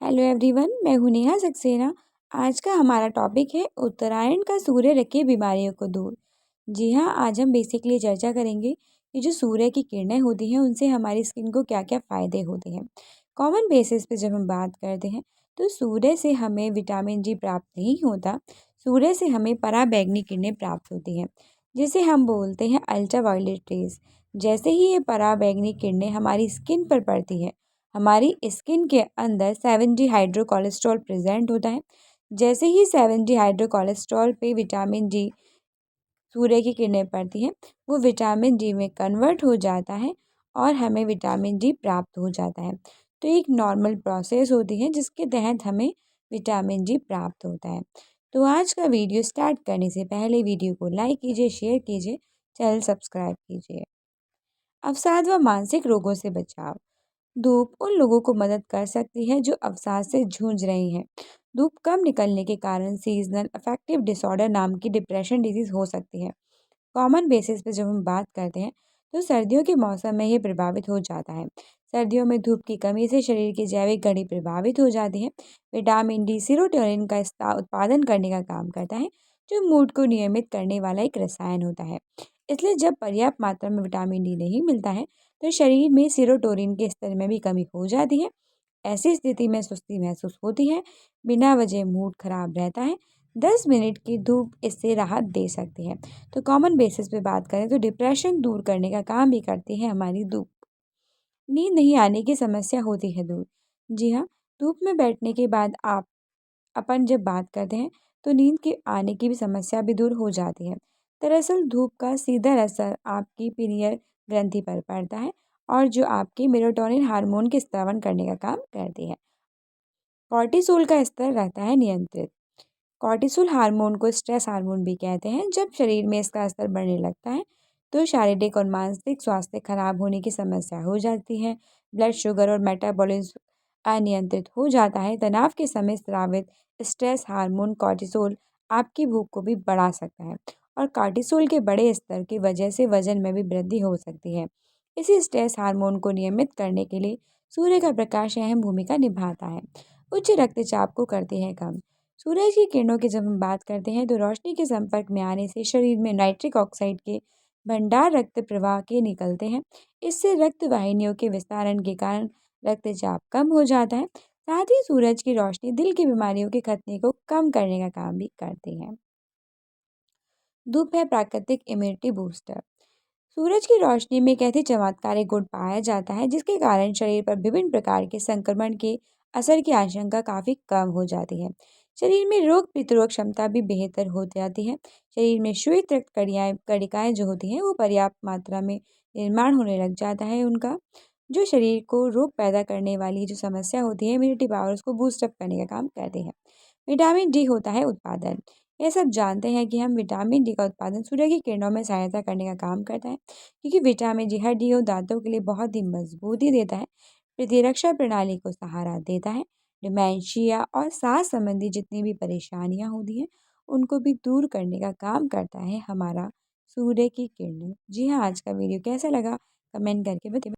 Hello everyone, मैं हूँ नेहा सक्सेना। आज का हमारा टॉपिक है उत्तरायण का सूर्य रखे बीमारियों को दूर। जी हाँ, आज हम बेसिकली चर्चा करेंगे कि जो सूर्य की किरणें होती हैं उनसे हमारी स्किन को क्या क्या फ़ायदे होते हैं। कॉमन बेसिस पे जब हम बात करते हैं तो सूर्य से हमें विटामिन डी प्राप्त नहीं होता। सूर्य से हमें पराबैंगनी किरणें प्राप्त होती हैं, जिसे हम बोलते हैं अल्ट्रा वायलेट रेज। जैसे ही ये पराबैंगनी किरणें हमारी स्किन पर पड़ती है, हमारी स्किन के अंदर 7 हाइड्रो कोलेस्ट्रॉल प्रेजेंट होता है। जैसे ही 7 हाइड्रो कोलेस्ट्रॉल पे विटामिन डी सूर्य की किरणें पड़ती हैं, वो विटामिन डी में कन्वर्ट हो जाता है और हमें विटामिन डी प्राप्त हो जाता है। तो एक नॉर्मल प्रोसेस होती है जिसके तहत हमें विटामिन डी प्राप्त होता है। तो आज का वीडियो स्टार्ट करने से पहले वीडियो को लाइक कीजिए, शेयर कीजिए, चैनल सब्सक्राइब कीजिए। अवसाद व मानसिक रोगों से बचाव। धूप उन लोगों को मदद कर सकती है जो अवसाद से जूझ रहे हैं। धूप कम निकलने के कारण सीजनल अफेक्टिव डिसऑर्डर नाम की डिप्रेशन डिजीज हो सकती है। कॉमन बेसिस पे जब हम बात करते हैं तो सर्दियों के मौसम में ये प्रभावित हो जाता है। सर्दियों में धूप की कमी से शरीर की जैविक घड़ी प्रभावित हो जाती है। विटामिन डी सेरोटोनिन का उत्पादन करने का काम करता है, जो मूड को नियमित करने वाला एक रसायन होता है। इसलिए जब पर्याप्त मात्रा में विटामिन डी नहीं मिलता है तो शरीर में सेरोटोनिन के स्तर में भी कमी हो जाती है। ऐसी स्थिति में सुस्ती महसूस होती है, बिना वजह मूड खराब रहता है। 10 मिनट की धूप इससे राहत दे सकती है। तो कॉमन बेसिस पे बात करें तो डिप्रेशन दूर करने का काम भी करती है हमारी धूप। नींद नहीं आने की समस्या होती है दूर। जी हाँ, धूप में बैठने के बाद अपन जब बात करते हैं तो नींद के आने की भी समस्या भी दूर हो जाती है। दरअसल धूप का सीधा असर आपकी पीनियल ग्रंथि पर पड़ता है और जो आपके मेलाटोनिन हार्मोन के स्रावन करने का काम करती है। कॉर्टिसोल का स्तर रहता है नियंत्रित। कॉर्टिसोल हार्मोन को स्ट्रेस हार्मोन भी कहते हैं। जब शरीर में इसका स्तर बढ़ने लगता है तो शारीरिक और मानसिक स्वास्थ्य खराब होने की समस्या हो जाती है। ब्लड शुगर और मेटाबॉलिज्म अनियंत्रित हो जाता है। तनाव के समय स्रावित स्ट्रेस हार्मोन कॉर्टिसोल आपकी भूख को भी बढ़ा सकता है और कॉर्टिसोल के बड़े स्तर की वजह से वजन में भी वृद्धि हो सकती है। इसी स्ट्रेस हार्मोन को नियमित करने के लिए सूर्य का प्रकाश अहम भूमिका निभाता है। उच्च रक्तचाप को करते हैं कम। सूरज की किरणों की जब हम बात करते हैं तो रोशनी के संपर्क में आने से शरीर में नाइट्रिक ऑक्साइड के भंडार रक्त प्रवाह के निकलते हैं। इससे रक्त वाहिनियों के विस्तारण के कारण रक्तचाप कम हो जाता है। साथ ही सूरज की रोशनी दिल की बीमारियों के खतरे को कम करने का काम भी करती है। धूप है प्राकृतिक इम्यूनिटी बूस्टर। सूरज की रोशनी में एक ऐसी चमत्कारिक गुण पाया जाता है जिसके कारण शरीर पर विभिन्न प्रकार के संक्रमण के असर की आशंका काफ़ी कम हो जाती है। शरीर में रोग प्रतिरोधक क्षमता भी बेहतर हो जाती है। शरीर में श्वेत रक्त कणिकाएं जो होती हैं वो पर्याप्त मात्रा में निर्माण होने लग जाता है उनका, जो शरीर को रोग पैदा करने वाली जो समस्या होती है इम्यूनिटी पावर उसको बूस्टअप करने का काम करती है। विटामिन डी होता है उत्पादन। ये सब जानते हैं कि हम विटामिन डी का उत्पादन सूर्य की किरणों में सहायता करने का काम करता है, क्योंकि विटामिन डी हड्डी और दांतों के लिए बहुत ही मजबूती देता है, प्रतिरक्षा प्रणाली को सहारा देता है। डिमेंशिया और सांस संबंधी जितनी भी परेशानियां होती हैं उनको भी दूर करने का काम करता है हमारा सूर्य की किरणें। जी हाँ, आज का वीडियो कैसा लगा कमेंट करके बताइए।